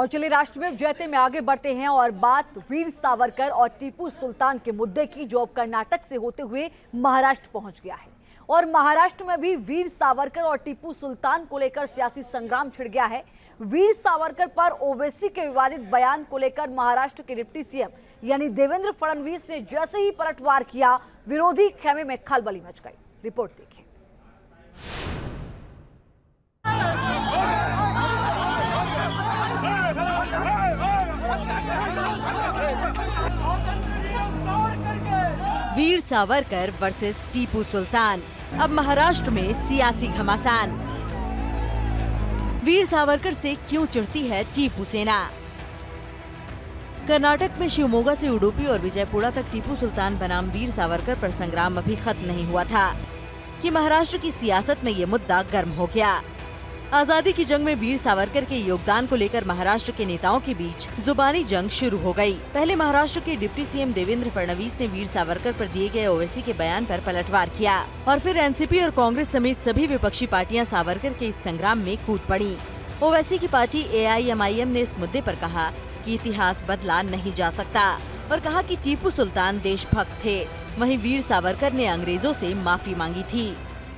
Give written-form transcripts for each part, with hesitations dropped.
और चलिए राष्ट्रमेव जयते में आगे बढ़ते हैं और बात वीर सावरकर और टीपू सुल्तान के मुद्दे की, जो अब कर्नाटक से होते हुए महाराष्ट्र पहुंच गया है। और महाराष्ट्र में भी वीर सावरकर और टीपू सुल्तान को लेकर सियासी संग्राम छिड़ गया है। वीर सावरकर पर ओवैसी के विवादित बयान को लेकर महाराष्ट्र के डिप्टी सीएम यानी देवेंद्र फडणवीस ने जैसे ही पलटवार किया, विरोधी खेमे में खलबली मच गई। रिपोर्ट देखिए। वीर सावरकर वर्सेस टीपू सुल्तान, अब महाराष्ट्र में सियासी घमासान। वीर सावरकर से क्यों चिढ़ती है टीपू सेना? कर्नाटक में शिवमोगा से उडुपी और विजयपुरा तक टीपू सुल्तान बनाम वीर सावरकर पर संग्राम अभी खत्म नहीं हुआ था कि महाराष्ट्र की सियासत में ये मुद्दा गर्म हो गया। आजादी की जंग में वीर सावरकर के योगदान को लेकर महाराष्ट्र के नेताओं के बीच जुबानी जंग शुरू हो गई। पहले महाराष्ट्र के डिप्टी सीएम देवेंद्र फडणवीस ने वीर सावरकर पर दिए गए ओवैसी के बयान पर पलटवार किया और फिर एनसीपी और कांग्रेस समेत सभी विपक्षी पार्टियां सावरकर के इस संग्राम में कूद पड़ी। ओवैसी की पार्टी AIMIM ने इस मुद्दे पर कहा कि इतिहास बदला नहीं जा सकता और कहा कि टीपू सुल्तान देशभक्त थे। वहीं वीर सावरकर ने अंग्रेजों से माफी मांगी थी।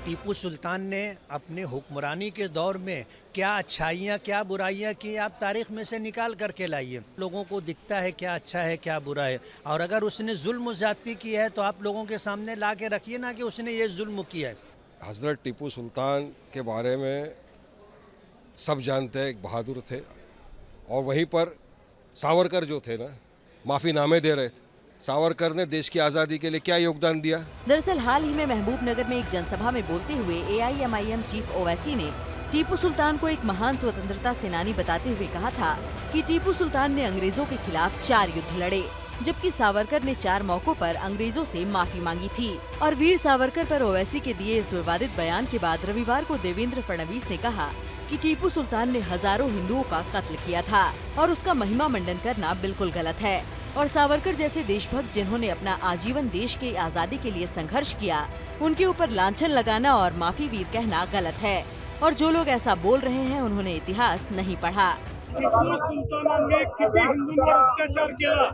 टीपू सुल्तान ने अपने हुक्मरानी के दौर में क्या अच्छाइयाँ क्या बुराइयाँ की, आप तारीख में से निकाल करके लाइए। लोगों को दिखता है क्या अच्छा है क्या बुरा है, और अगर उसने जुल्म ज्यादती की है तो आप लोगों के सामने ला के रखिए ना कि उसने ये जुल्म किया है। हजरत टीपू सुल्तान के बारे में सब जानते हैं, एक बहादुर थे। और वहीं पर सावरकर जो थे ना, माफ़ीनामे दे रहे थे। सावरकर ने देश की आज़ादी के लिए क्या योगदान दिया? दरअसल हाल ही में महबूब नगर में एक जनसभा में बोलते हुए AIMIM चीफ ओवैसी ने टीपू सुल्तान को एक महान स्वतंत्रता सेनानी बताते हुए कहा था कि टीपू सुल्तान ने अंग्रेजों के खिलाफ 4 युद्ध लड़े, जबकि सावरकर ने 4 मौकों पर अंग्रेजों से माफी मांगी थी। और वीर सावरकर पर ओवैसी के दिए इस विवादित बयान के बाद रविवार को देवेंद्र फडणवीस ने कहा कि टीपू सुल्तान ने हजारों हिंदुओं का कत्ल किया था और उसका महिमा मंडन करना बिल्कुल गलत है। और सावरकर जैसे देशभक्त जिन्होंने अपना आजीवन देश की आजादी के लिए संघर्ष किया, उनके ऊपर लांछन लगाना और माफी वीर कहना गलत है। और जो लोग ऐसा बोल रहे हैं उन्होंने इतिहास नहीं पढ़ा। टीपू सुलतानांनी किती हिंदूंवर अत्याचार केला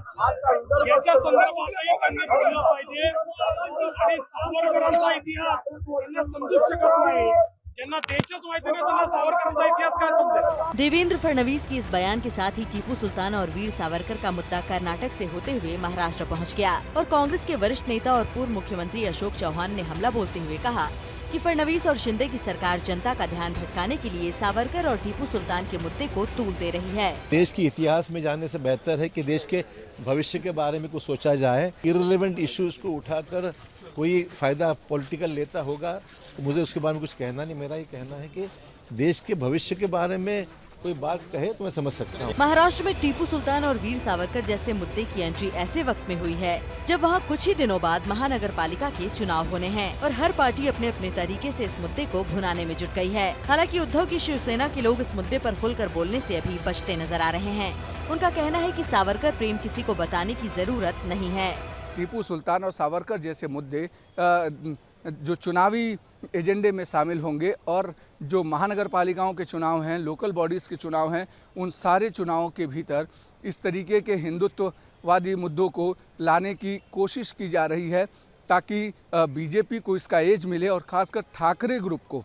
याच्या संदर्भातही त्यांनी बोललं पाहिजे आणि सावरकरांचा इतिहास त्यांना समजू शकत नाही। ज्यांना देशच माहिती नाही त्यांना सावरकरांचा इतिहास काय समजेल? देवेंद्र फडणवीस की इस बयान के साथ ही टीपू सुल्तान और वीर सावरकर का मुद्दा कर्नाटक से होते हुए महाराष्ट्र पहुंच गया और कांग्रेस के वरिष्ठ नेता और पूर्व मुख्यमंत्री अशोक चौहान ने हमला बोलते हुए कहा कि फडणवीस और शिंदे की सरकार जनता का ध्यान भटकाने के लिए सावरकर और टीपू सुल्तान के मुद्दे को तूल दे रही है। देश के इतिहास में जाने से बेहतर है कि देश के भविष्य के बारे में कुछ सोचा जाए। इररिलेवेंट इश्यूज को उठाकर कोई फायदा पॉलिटिकल लेता होगा तो मुझे उसके बारे में कुछ कहना नहीं। मेरा ये कहना है कि देश के भविष्य के बारे में कोई बात कहे तो मैं समझ सकता हूँ। महाराष्ट्र में टीपू सुल्तान और वीर सावरकर जैसे मुद्दे की एंट्री ऐसे वक्त में हुई है जब वहाँ कुछ ही दिनों बाद महानगर पालिका के चुनाव होने हैं और हर पार्टी अपने अपने तरीके से इस मुद्दे को भुनाने में जुट गई है। हालांकि उद्धव की शिवसेना के लोग इस मुद्दे पर खुलकर बोलने से अभी बचते नजर आ रहे हैं। उनका कहना है कि सावरकर प्रेम किसी को बताने की जरूरत नहीं है। टीपू सुल्तान और सावरकर जैसे मुद्दे जो चुनावी एजेंडे में शामिल होंगे और जो महानगर पालिकाओं के चुनाव हैं, लोकल बॉडीज़ के चुनाव हैं, उन सारे चुनावों के भीतर इस तरीके के हिंदुत्ववादी मुद्दों को लाने की कोशिश की जा रही है ताकि बीजेपी को इसका एज मिले और ख़ासकर ठाकरे ग्रुप को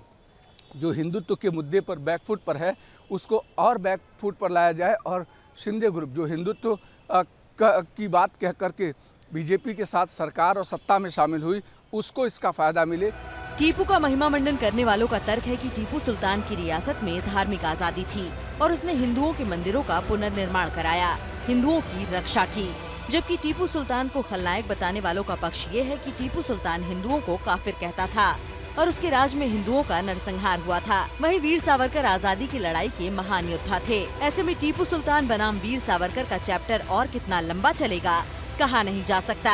जो हिंदुत्व के मुद्दे पर बैकफुट पर है उसको और बैकफुट पर लाया जाए और शिंदे ग्रुप जो हिंदुत्व की बात कह करके बीजेपी के साथ सरकार और सत्ता में शामिल हुई उसको इसका फायदा मिले। टीपू का महिमा मंडन करने वालों का तर्क है कि टीपू सुल्तान की रियासत में धार्मिक आजादी थी और उसने हिंदुओं के मंदिरों का पुनर्निर्माण कराया, हिंदुओं की रक्षा की। जबकि टीपू सुल्तान को खलनायक बताने वालों का पक्ष ये है कि टीपू सुल्तान हिंदुओं को काफिर कहता था और उसके राज में हिंदुओं का नरसंहार हुआ था। वहीं वीर सावरकर आजादी की लड़ाई के महान योद्धा थे। ऐसे में टीपू सुल्तान बनाम वीर सावरकर का चैप्टर और कितना लंबा चलेगा कहा नहीं जा सकता।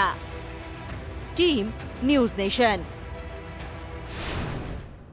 Team news nation.